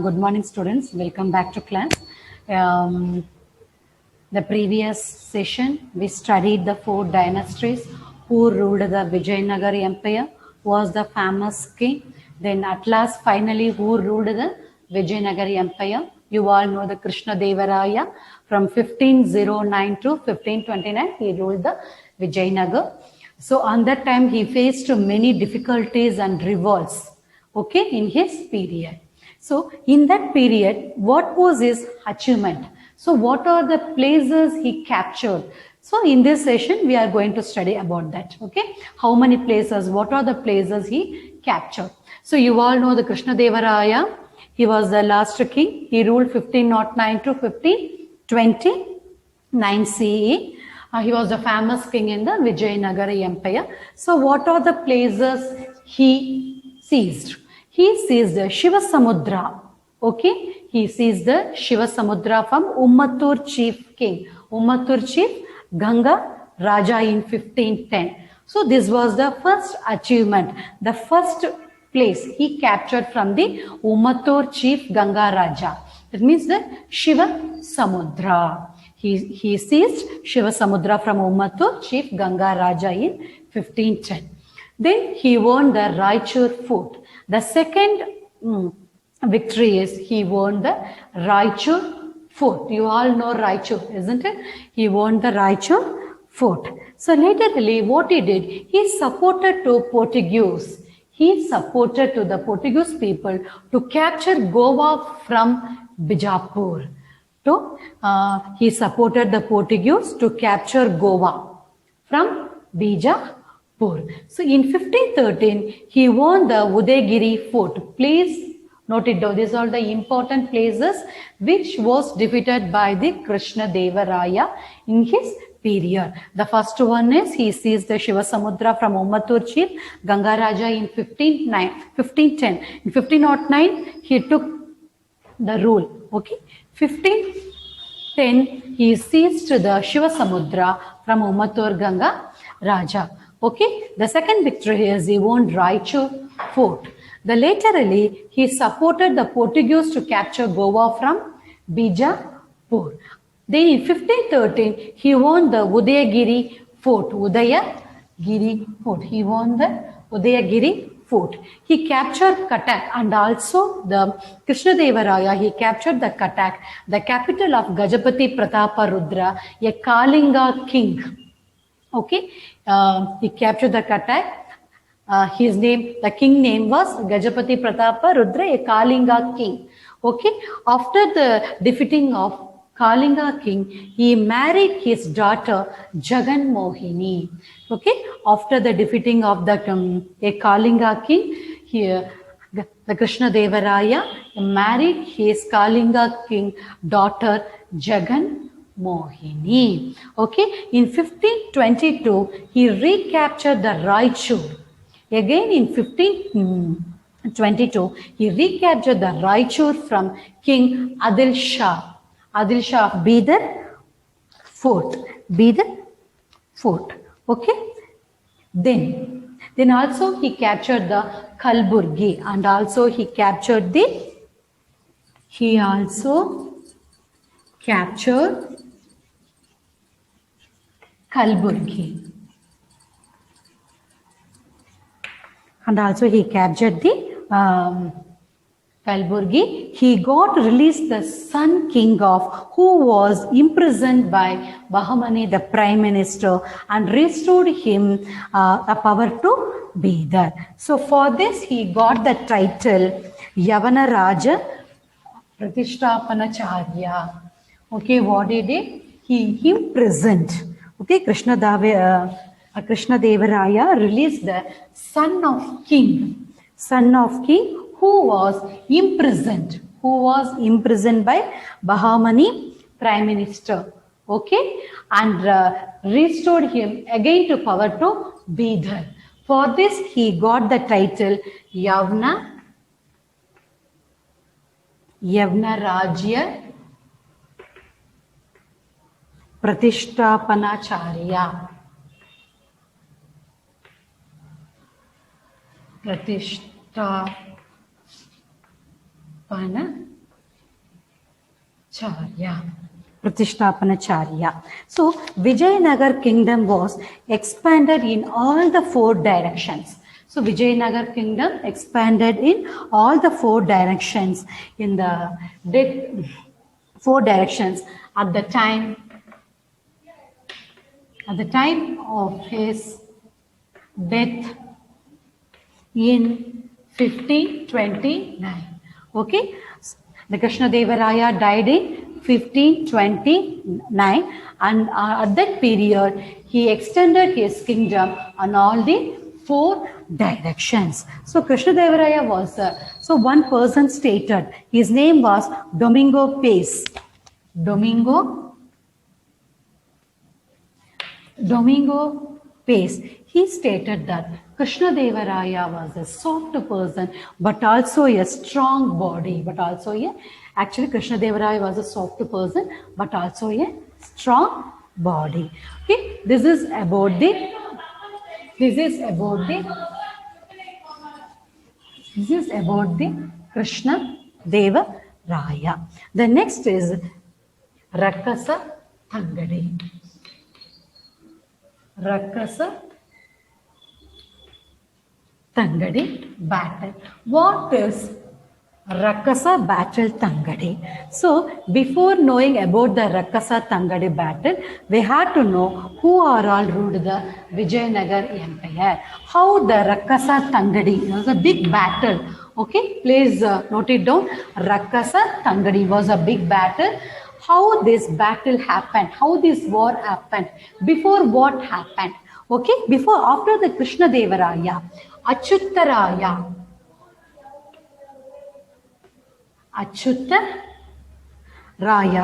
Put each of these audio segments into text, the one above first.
Good morning, students. Welcome back to class. The previous session, we studied the four dynasties who ruled the Vijayanagara Empire, was the famous king. Then at last, finally, who ruled the Vijayanagara Empire? You all know the Krishna Devaraya. From 1509 to 1529, he ruled the Vijayanagara. So on that time, he faced many difficulties and revolts, okay, in his period. So in that period, what was his achievement? So what are the places he captured? So in this session, we are going to study about that, okay? How many places, what are the places he captured? So you all know the Krishna Devaraya. He was the last king. He ruled 1509 to 1529 CE. He was the famous king in the Vijayanagara Empire. So what are the places he seized? He seized the Shiva Samudra. Okay, he seized the Shiva Samudra from Ummattur chief king. Ummattur chief Ganga Raja in 1510. So this was the first achievement, the first place he captured from the Ummattur chief Ganga Raja. That means the Shiva Samudra. He seized Shiva Samudra from Ummattur chief Ganga Raja in 1510. Then he won the Raichur fort. The second victory is he won the Raichur fort. You all know Raichur, isn't it? He won the Raichur fort. So laterally, what he did, he supported to Portuguese. He supported to the Portuguese people to capture Goa from Bijapur. So he supported the Portuguese to capture Goa from Bijapur. So in 1513, he won the Udayagiri fort. Please note it down. These are the important places which was defeated by the Krishna Devaraya in his period. The first one is he seized the Shiva Samudra from Ummattur chief Ganga Raja in 1510. In 1509, he took the rule. Okay, 1510, he seized the Shiva Samudra from Ummattur Ganga Raja. Okay, the second victory is he won Raichur fort. The laterally, he supported the Portuguese to capture Goa from Bijapur. Then in 1513, he won the Udayagiri fort. Udayagiri fort. He won the Udayagiri fort. He captured Cuttack, and also the Krishna Devaraya, he captured the Cuttack, the capital of Gajapati Pratapa Rudra, a Kalinga king. Okay, he captured the Cuttack. His name, the king name was Gajapati Pratapa Rudra, a Kalinga king. Okay, after the defeating of Kalinga king, he married his daughter Jagan Mohini. Okay, after the defeating of the a Kalinga king, the Krishna Devaraya married his Kalinga king daughter Jagan Mohini. Okay, in 1522, he recaptured the Raichur. Again in 1522, he recaptured the Raichur from King Adil Shah. Adil Shah of Bidar fort. Bidar fort. Okay. Then also he captured the Kalburgi, and also he captured Kalburgi. And also he captured the Kalburgi. He got released the son king of who was imprisoned by Bahmani, the prime minister, and restored him the power to Bidar. So for this he got the title Yavana Raja Pratishthapanacharya. Okay, what he did? He imprisoned. Okay, Krishna Devaraya released the son of king who was imprisoned by Bahmani prime minister. Okay, and restored him again to power to Bidar. For this he got the title Yavana Rajya Pratishthapanacharya. Pratishthapanacharya. So Vijayanagar kingdom was expanded in all the four directions. So Vijayanagar kingdom expanded in all the four directions in the four directions at the time of his death in 1529. Okay, the Krishnadevaraya died in 1529, and at that period he extended his kingdom on all the four directions. So Krishnadevaraya was so one person stated his name was Domingo Pace. Domingo Pace. He stated that Krishnadevaraya was a soft person but also a strong body. Actually Krishnadevaraya was a soft person but also a strong body. Okay, this is about the Krishnadevaraya. The next is Rakasa Thangadi. Rakasa Thangadi battle. What is Rakasa battle Thangadi? So before knowing about the Rakasa Thangadi battle, we had to know who are all ruled the Vijayanagar Empire. How the Rakasa Thangadi, it was a big battle. Okay, please note it down. Rakasa Thangadi was a big battle. How this battle happened, how this war happened, before what happened. Okay, after the Krishnadevaraya, Achyutaraya,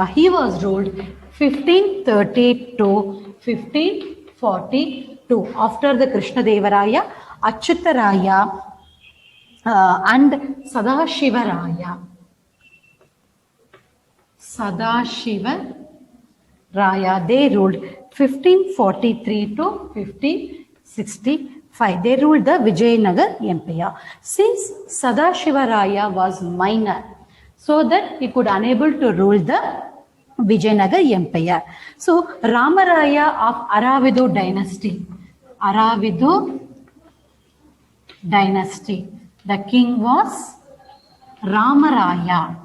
he was ruled 1530 to 1542. After the Krishnadevaraya, Achyutaraya and Sadashivaraya, they ruled 1543 to 1565. They ruled the Vijayanagar Empire. Since Sadashivaraya was minor, so that he could unable to rule the Vijayanagar Empire. So Ramaraya of Aravidu dynasty, the king was Ramaraya.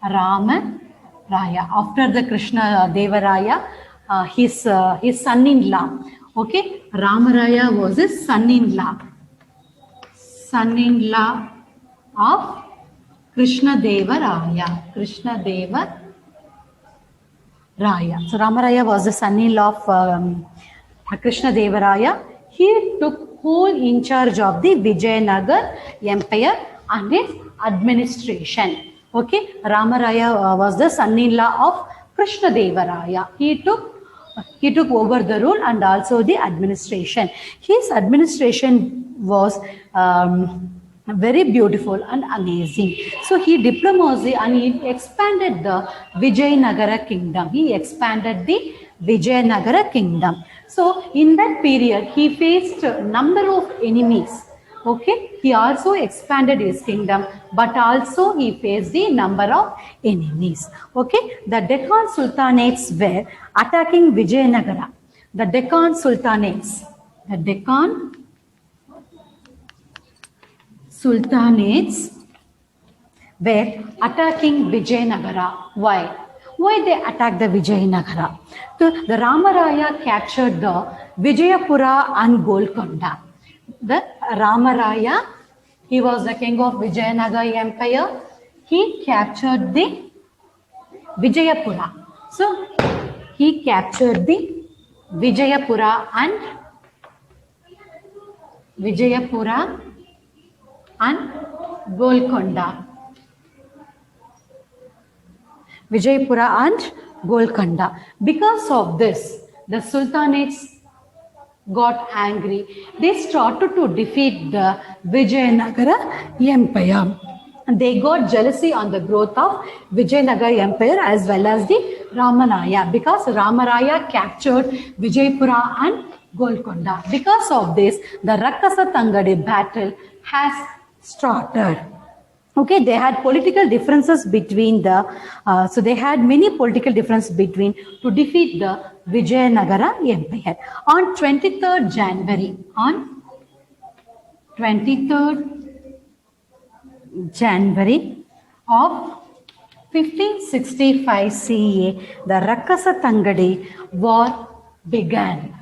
After the Krishnadevaraya, his son-in-law. Okay, Ramaraya was his son-in-law of Krishnadevaraya. So Ramaraya was the son-in-law of Krishnadevaraya. He took whole in charge of the Vijayanagar Empire and its administration. Okay, Ramaraya was the son-in-law of Krishnadevaraya. He took over the rule and also the administration. His administration was very beautiful and amazing. So he diplomacy and he expanded the Vijayanagara kingdom. So in that period he faced a number of enemies. Okay, he also expanded his kingdom, but also he faced the number of enemies. Okay, the Deccan Sultanates were attacking Vijayanagara. The Deccan Sultanates were attacking Vijayanagara. Why they attacked the Vijayanagara? So the Ramaraya captured the Vijayapura and Golconda. The Ramaraya, he was the king of Vijayanagar Empire. He captured the Vijayapura. So he captured the Vijayapura and Golconda. Because of this, the Sultanates got angry. They started to defeat the Vijayanagara Empire. And they got jealousy on the growth of Vijayanagara Empire as well as the Ramaraya, because Ramaraya captured Vijayapura and Golconda. Because of this, the Rakasa Thangadi battle has started. Okay, they had political differences between the, so they had many political differences between to defeat the Vijayanagara Empire. On 23rd January, on 23rd January of 1565 CE, the Rakasa Tangadi war began.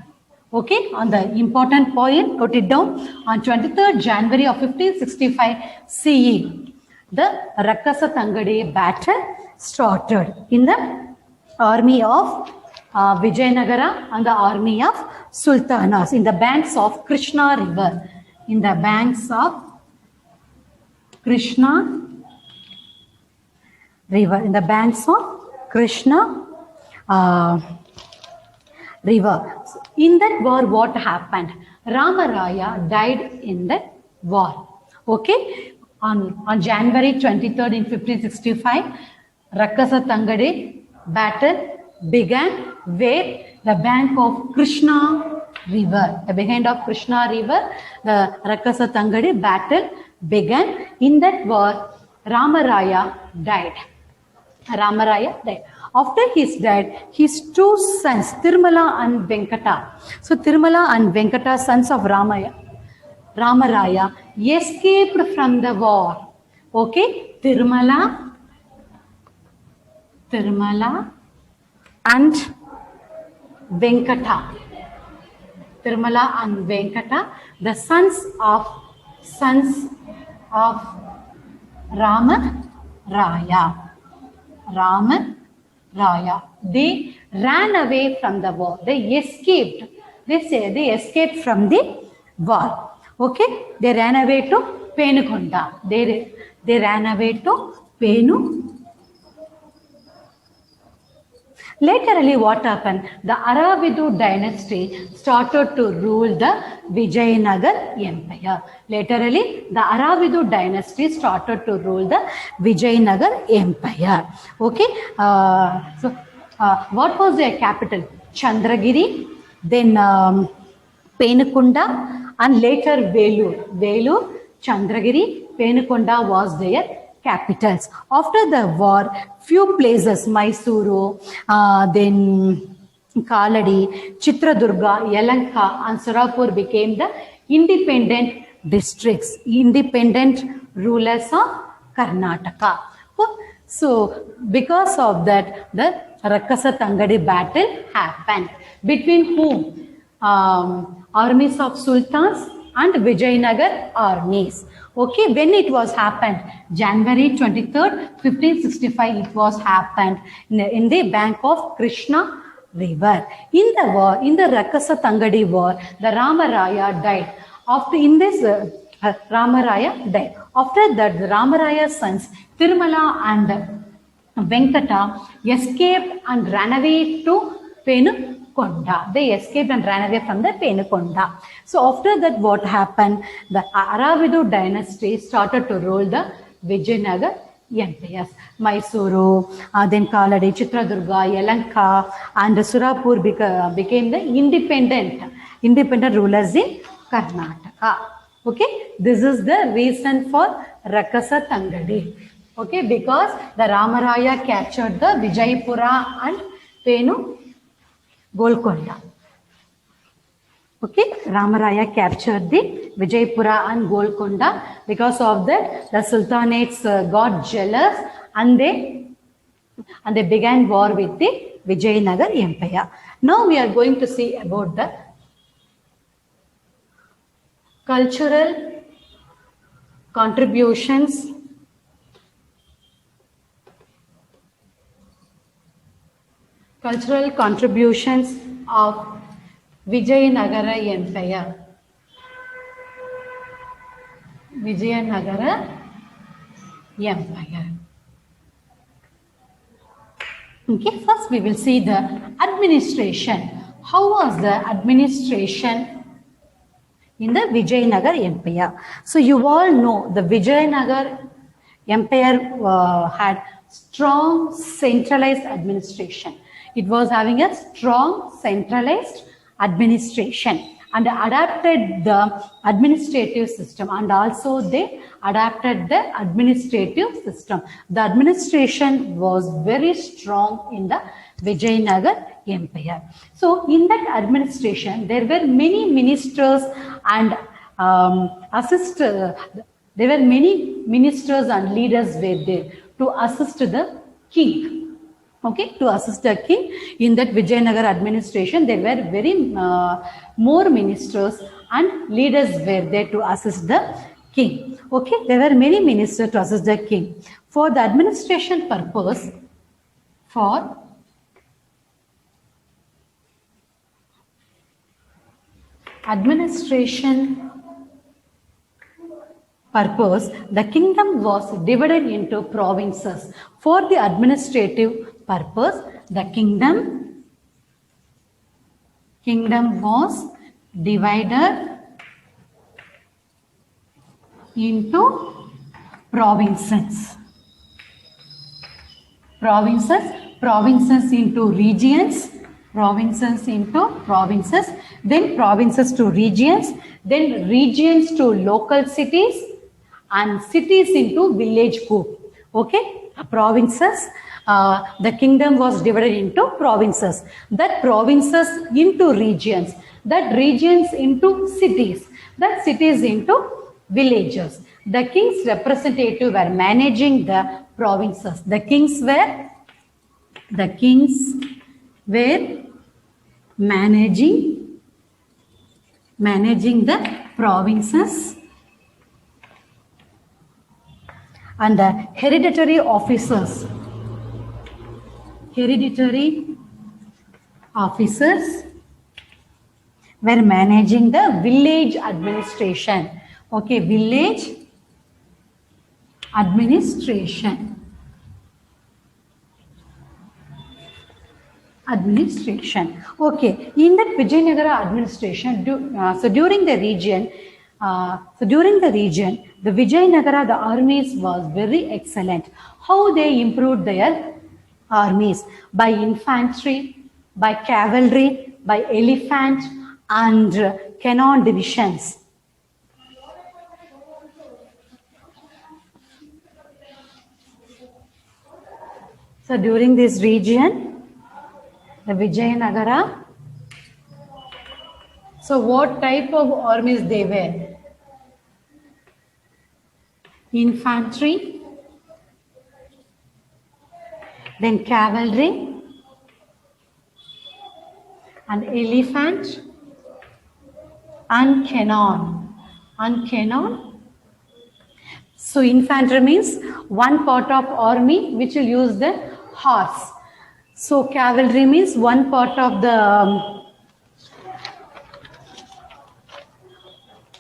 Okay, on the important point, put it down. On 23rd January of 1565 CE, the Rakasa Tangadi battle started in the army of Vijayanagara and the army of Sultanas in the banks of Krishna river. In the banks of Krishna river, in the banks of Krishna river. In that war, what happened? Ramaraya died in that war. Okay, on January 23rd in 1565, Rakasa Tangadi battle began where the bank of Krishna river, the behind of Krishna river, the Rakasa Tangadi battle began. In that war, Ramaraya died. Ramaraya died. After his death, his two sons, Tirumala and Venkata. So Tirumala and Venkata, sons of Ramaraya, escaped from the war. Okay, Tirumala and Venkata. Tirumala and Venkata, the sons of Ramaraya. They ran away from the war. They escaped. They say they escaped from the war. Okay, they ran away to Penukonda. They ran away to Penu. Laterally, what happened? The Aravidu dynasty started to rule the Vijayanagar Empire. Laterally, the Aravidu dynasty started to rule the Vijayanagar Empire. Okay. What was their capital? Chandragiri, then Penukunda, and later Velur. Velur, Chandragiri, Penukunda was their capitals. After the war, few places, Mysuru, then Kaladi, Chitradurga, Yelanka and Surapur became the independent districts, independent rulers of Karnataka. So, because of that, the Rakasa Tangadi battle happened. Between whom? Armies of Sultans and Vijayanagar armies. Okay, when it was happened? January 23rd, 1565, it was happened in the bank of Krishna river. In the war, in the Rakasa Tangadi war, the Ramaraya died. After in this, Ramaraya died. After that, the Ramaraya's sons, Tirumala and Venkata, escaped and ran away to Penukonda. They escaped and ran away from the Penukonda. So after that, what happened? The Aravidu dynasty started to rule the Vijayanagar empires. Mysuru, then Kaladi, Chitradurga, Yelanka, and Surapur became the independent rulers in Karnataka. Okay, this is the reason for Rakasa Tangadi. Okay, because the Ramaraya captured the Vijaypura and Penu Golconda. Okay, Ramaraya captured the Vijaypura and Golconda. Because of that, the Sultanates got jealous and they began war with the Vijayanagar Empire. Now we are going to see about the cultural contributions of Vijayanagara Empire. Vijayanagara Empire. Okay, first we will see the administration. How was the administration in the Vijayanagar Empire? So you all know the Vijayanagar Empire had strong centralized administration. It was having a strong centralized administration. and adapted the administrative system, and also they adapted the administrative system. The administration was very strong in the Vijayanagar Empire. So in that administration, there were many ministers and there were many ministers and leaders were there to assist the king. Okay, to assist the king in that Vijayanagar administration, there were very more ministers and leaders were there to assist the king. Okay, there were many ministers to assist the king. For the administration purpose, for administration purpose, the kingdom was divided into provinces. For the administrative purpose, the kingdom was divided into provinces. Provinces into regions, then provinces to regions, then regions to local cities, and cities into village group. Okay, provinces. The kingdom was divided into provinces. That provinces into regions. That regions into cities. That cities into villages. The king's representative were managing the provinces. The kings were managing the provinces, and the hereditary officers were managing the village administration. Okay, village administration. Okay, in that Vijayanagara administration, during the region, the Vijayanagara, the armies was very excellent. How they improved their armies? By infantry, by cavalry, by elephant and cannon divisions. So during this region, the Vijayanagara, so what type of armies they were? Infantry, then cavalry, and elephant, and cannon. So infantry means one part of army which will use the horse. So cavalry means one part of the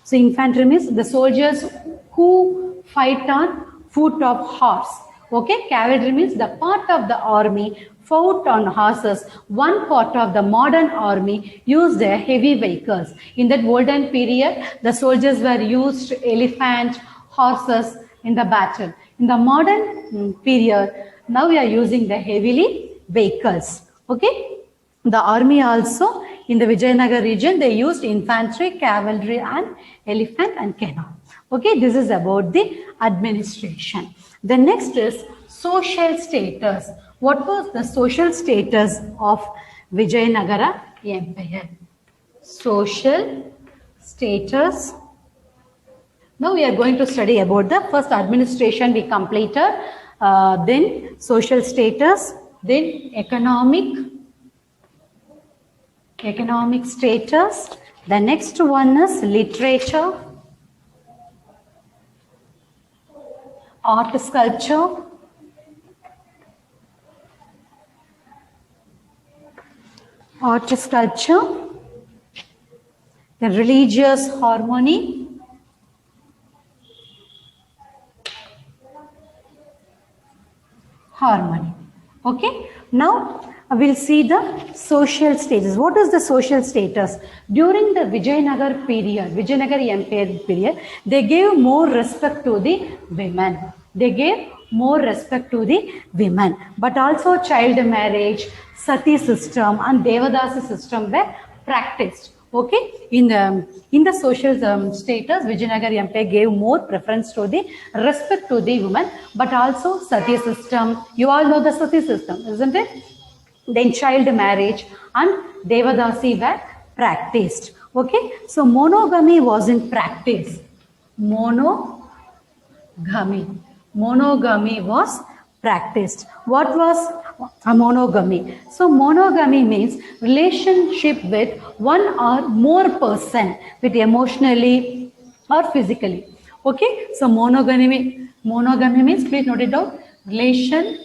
so infantry means the soldiers who fight on foot of horse. Okay, cavalry means the part of the army fought on horses. One part of the modern army used their heavy vehicles. In that olden period, the soldiers were used elephant, horses in the battle. In the modern period, now we are using the heavily vehicles. Okay, the army also in the Vijayanagar region, they used infantry, cavalry, and elephant and cannon. Okay, this is about the administration. The next is social status. What was the social status of Vijayanagara Empire? Social status. Now we are going to study about the first administration we completed, then social status, then economic status. The next one is literature, art sculpture, the religious harmony, Okay, now we'll see the social status. What is the social status? During the Vijayanagar period, Vijayanagar Empire period, they gave more respect to the women. But also child marriage, sati system and devadasi system were practiced. Okay, in the social status, Vijayanagar Empire gave more preference to the respect to the woman, but also sati system. You all know the sati system, isn't it? Then child marriage and devadasi were practiced. Okay, so monogamy was in practice. Monogamy was practiced. What was a monogamy? So monogamy means relationship with one or more person, with emotionally or physically. Okay, so monogamy means, please note it down, relationship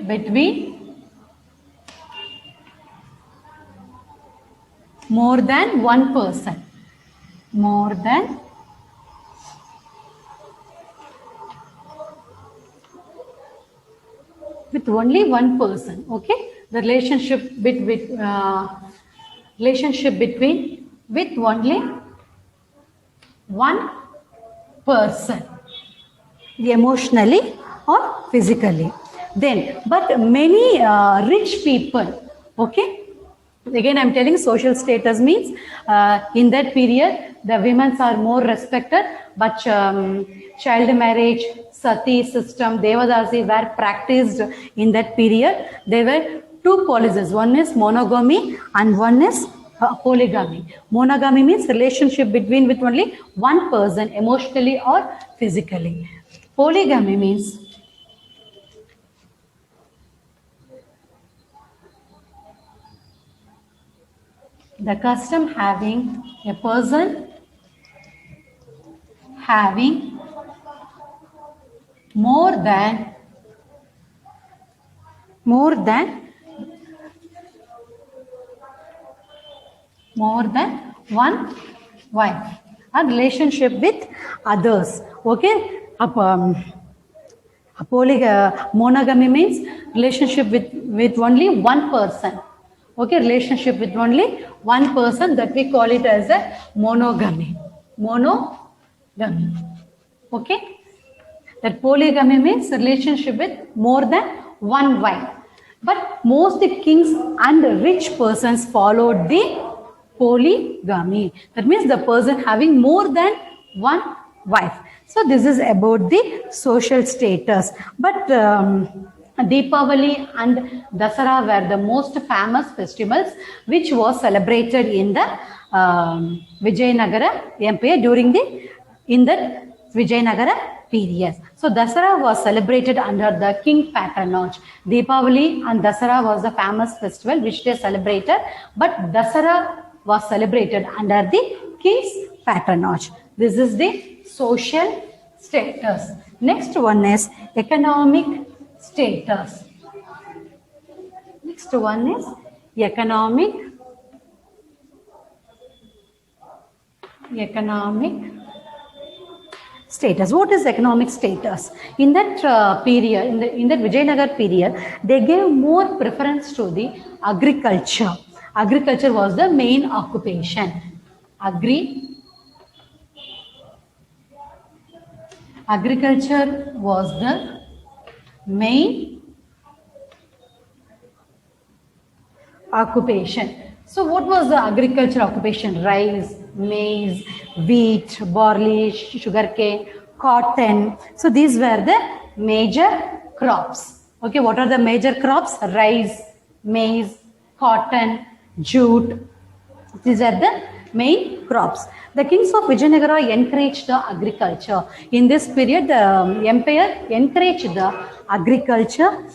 between more than one person. More than with only one person. Okay, the relationship between with only one person, emotionally or physically. Then, but many rich people, okay, again I'm telling social status means in that period the women are more respected, but child marriage, sati system, devadasi were practiced in that period. There were two policies, one is monogamy and one is polygamy. Monogamy means relationship between with only one person, emotionally or physically. Polygamy means the custom having a person having more than one wife, a relationship with others. Okay, monogamy means relationship with only one person. Okay, relationship with only one person, that we call it as a monogamy. Okay, that polygamy means relationship with more than one wife. But most kings and rich persons followed the polygamy. That means the person having more than one wife. So this is about the social status. But Deepavali and Dasara were the most famous festivals which was celebrated in the Vijayanagara Empire during in the Vijayanagara period. So Dasara was celebrated under the king patronage. Deepavali and Dasara was the famous festival which they celebrated, but Dasara was celebrated under the king's patronage. This is the social status. Next one is economic status. Next one is economic status. What is economic status? In that period, in that Vijayanagar period, they gave more preference to the agriculture. Agriculture was the main occupation. Agriculture was the main occupation. So what was the agriculture occupation? Rice, maize, wheat, barley, sugarcane, cotton. So these were the major crops. Okay, what are the major crops? Rice, maize, cotton, jute. These are the main crops. The kings of Vijayanagara encouraged the agriculture. In this period, the empire encouraged the agriculture,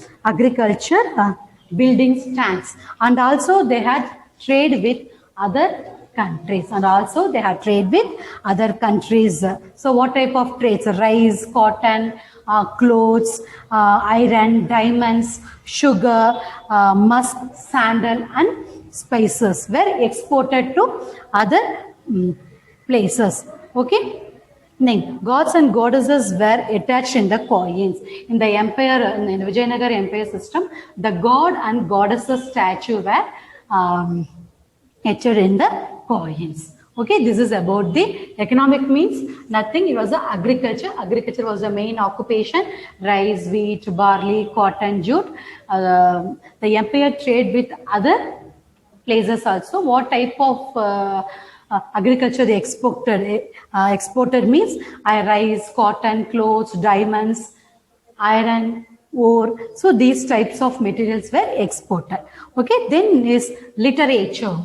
building stands, and also they had trade with other countries, So what type of trades? Rice, cotton, clothes, iron, diamonds, sugar, musk, sandal and spices were exported to other places. Okay. Then gods and goddesses were attached in the coins. In the empire, in the Vijayanagar Empire system, the god and goddesses statue were etched in the coins. Okay, this is about the economic means nothing. It was the agriculture. Agriculture was the main occupation. Rice, wheat, barley, cotton, jute. The empire trade with other places also. What type of agriculture they exported means rice, cotton, clothes, diamonds, iron, ore. So these types of materials were exported. Okay, then is literature.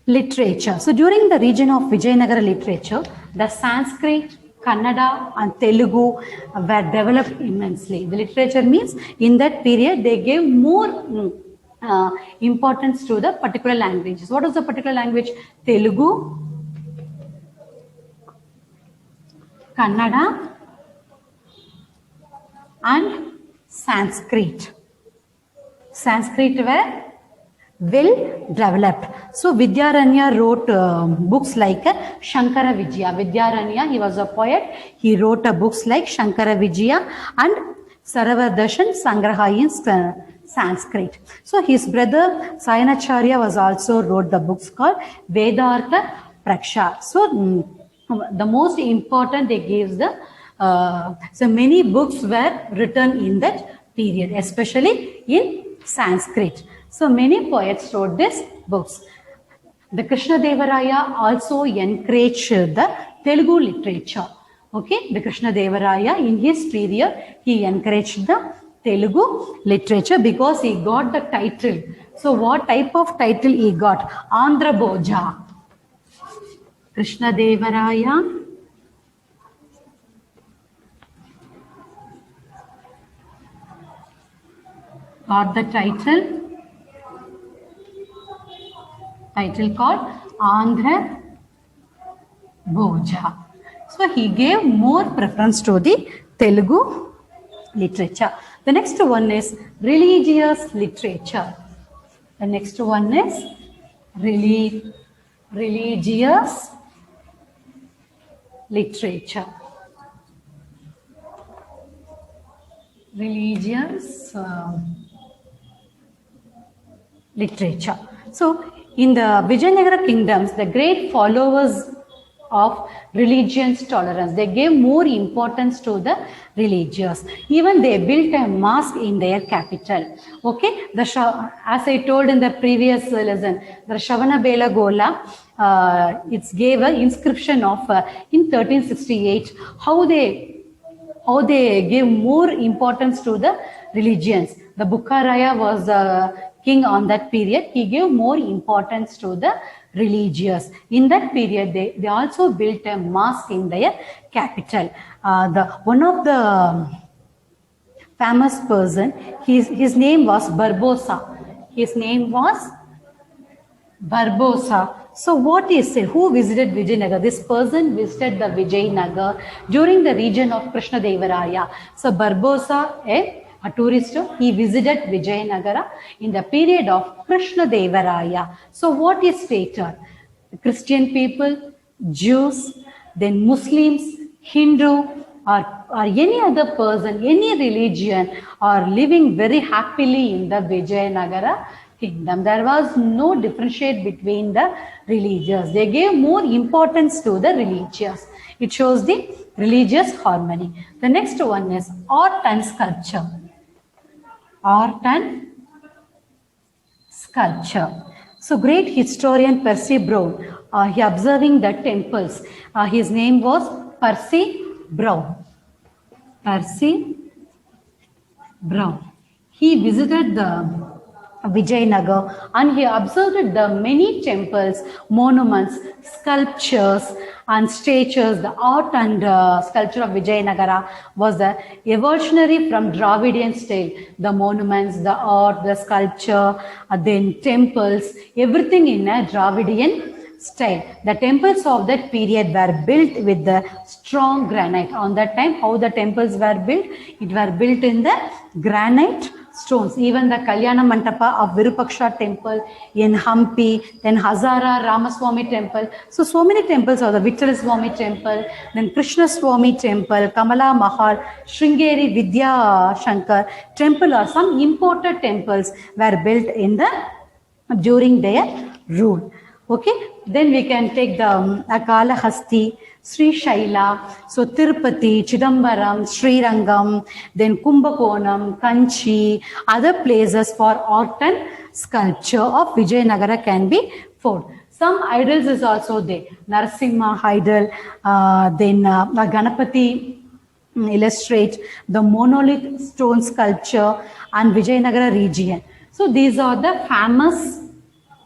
Literature. So during the region of Vijayanagara literature, the Sanskrit, Kannada and Telugu were developed immensely. The literature means in that period they gave more importance to the particular languages. What was the particular language? Telugu, Kannada and Sanskrit. Sanskrit were well developed. So Vidyaranya wrote books like Shankara Vijaya. Vidyaranya, he was a poet. He wrote books like Shankara Vijaya and Saravardashan Sangraha in Sanskrit. So his brother Sayanacharya was also wrote the books called Vedartha Praksha. So the most important they gave the so many books were written in that period, especially in Sanskrit. So many poets wrote these books. The Krishna Devaraya also encouraged the Telugu literature. Okay, the Krishna Devaraya in his period, he encouraged the Telugu literature because he got the title. So what type of title he got? Andhra Bhoja. Krishna Devaraya got the title called Andhra Bhoja. So he gave more preference to the Telugu literature. The next one is religious literature. The next one is religious literature. Religious literature. So in the Vijayanagara kingdoms, the great followers of religion's tolerance, they gave more importance to the religious. Even they built a mosque in their capital. Okay, as I told in the previous lesson, the Shravana Gola, it gave an inscription of in 1368 how they gave more importance to the religions. The Bukharaya was king on that period. He gave more importance to the religious. In that period, they also built a mosque in their capital. One of the famous person, his name was Barbosa. His name was Barbosa. So what is it? Who visited Vijayanagar? This person visited the Vijayanagar during the region of Krishna Devaraya. So Barbosa, a tourist, he visited Vijayanagara in the period of Krishna Devaraya. So what is stated? Christian people, Jews, then Muslims, Hindu, or any other person, any religion are living very happily in the Vijayanagara kingdom. There was no differentiate between the religious. They gave more importance to the religious. It shows the religious harmony. The next one is art and sculpture. Art and sculpture. So great historian Percy Brown, he observing the temples. His name was Percy Brown. Percy Brown. He visited the Vijayanagar and he observed the many temples, monuments, sculptures and statues. The art and sculpture of Vijayanagara was evolutionary from Dravidian style. The monuments, the art, the sculpture, then temples, everything in a Dravidian style. The temples of that period were built with the strong granite. On that time, how the temples were built? It were built in the granite stones. Even the Kalyana Mantapa of Virupaksha temple in Hampi, then Hazara Ramaswamy temple. So many temples are the Vittal Swami temple, then Krishna Swami temple, Kamala Mahal, Sringeri Vidya Shankar temple, or some imported temples were built in during their rule. Okay, then we can take the Akalahasti, Sri Shaila, so Tirupati, Chidambaram, Sri Rangam, then Kumbakonam, Kanchi, other places for art and sculpture of Vijayanagara can be found. Some idols is also there. Narasimha idol, then Ganapati illustrate the monolith stone sculpture and Vijayanagara region. So these are the famous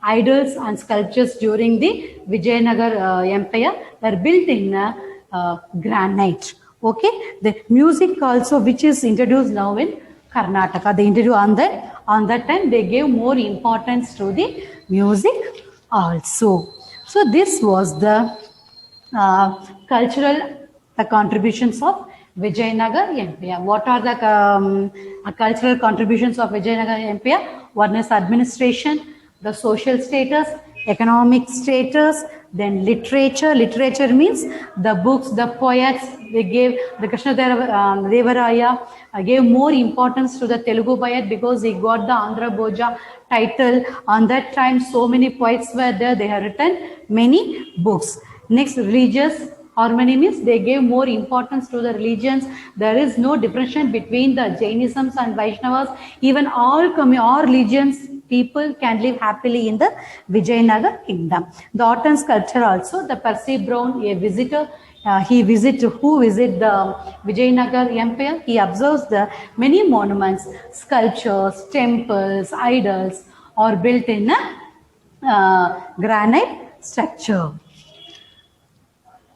idols and sculptures during the Vijayanagar Empire were built in granite. Okay, the music also, which is introduced now in Karnataka, they introduced on that time they gave more importance to the music also. So this was the cultural contributions of Vijayanagar Empire. What are the cultural contributions of Vijayanagar Empire? One is administration, the social status, economic status, then literature. Literature means the books, the poets. They gave the Krishnadevaraya gave more importance to the Telugu poet because he got the Andhra Bhoja title. On that time, so many poets were there. They have written many books. Next, religious harmony means they gave more importance to the religions. There is no differentiation between the Jainisms and Vaishnavas. Even all religions people can live happily in the Vijayanagar kingdom. The art and sculpture also, the Percy Brown, a visitor, who visit the Vijayanagar Empire, he observes the many monuments, sculptures, temples, idols are built in a granite structure.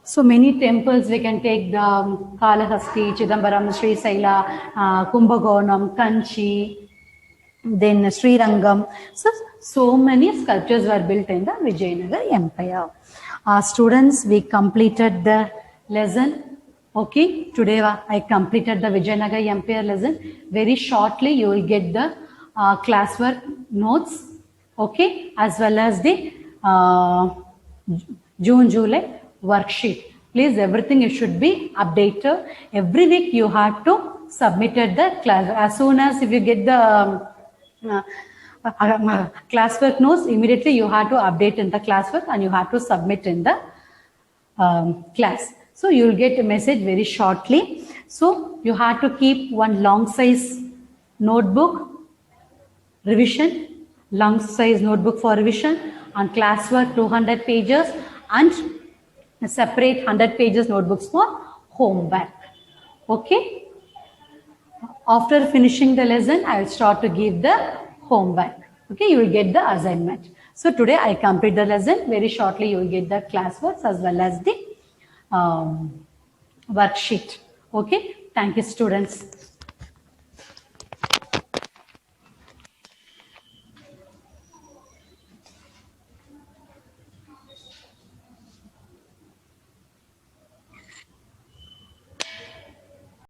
So many temples we can take the Kalahasti, Chidambaram, Sri Saila, Kumbakonam, Kanchi, then Sri Rangam. So many sculptures were built in the Vijayanagar Empire. Students, we completed the lesson. Okay, today I completed the Vijayanagar Empire lesson. Very shortly you will get the classwork notes, okay, as well as the June-July worksheet. Please, everything it should be updated. Every week you have to submit the class. As soon as if you get the classwork notes, immediately you have to update in the classwork and you have to submit in the class. So you will get a message very shortly. So you have to keep one long size notebook revision, long size notebook for revision, and classwork 200 pages and separate 100 pages notebooks for homework. Okay. After finishing the lesson, I will start to give the homework. Okay, you will get the assignment. So today I complete the lesson. Very shortly you will get the classworks as well as the worksheet. Okay, thank you students.